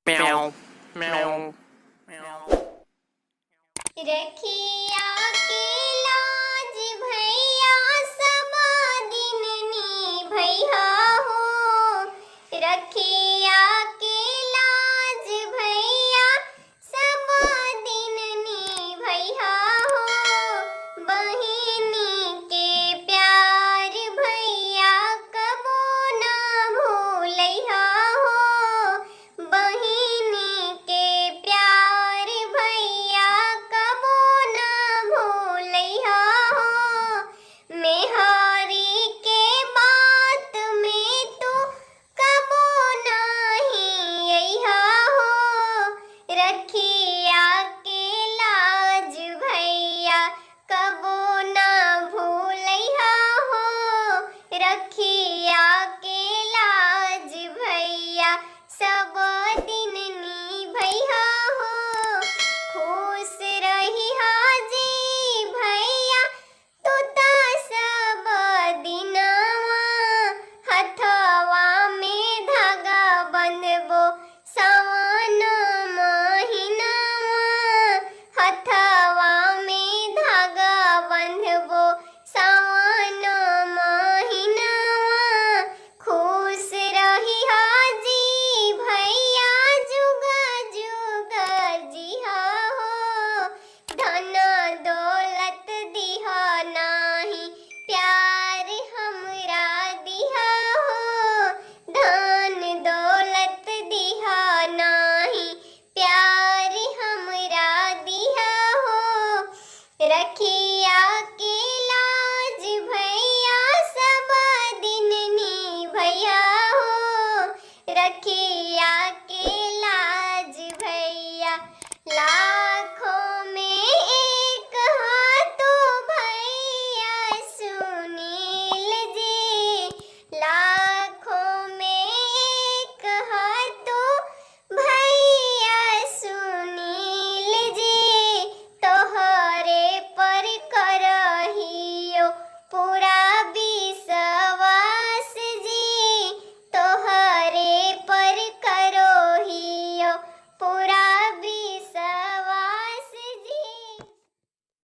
Meow, meow, meow. रखिया के लाज भैया सब दिन निभैया हो। रखिया के लाज भैया सब दिन निभैया हो। बहिनी के प्यार भैया कबो ना भूलैया हो। बहिनी के प्यार भैया कबो ना भूलैया हो। मेहरी के बात में तू कबो नाही अइहा हो। रखिया के लाज भैया कबो ना भूलैया हो। रखिया के लाज भैया सब दिन निभैया हो। खुश रहिहा जी भैया तू ता सब दिनवा। हथवा में धागा बंधबो सावन महिनावा। हथवा में धागा बंधबो सावन महिनावा। खुश रहिहा जी भैया जुगा जुगा जिहा हो। धन दौलत दिहा नाही प्यार हमरा दिहा हो। धन दौलत दिहा नाही प्यार हमरा दिहा हो। रखिया के लाज भैया सब दिन निभैया हो। रखिया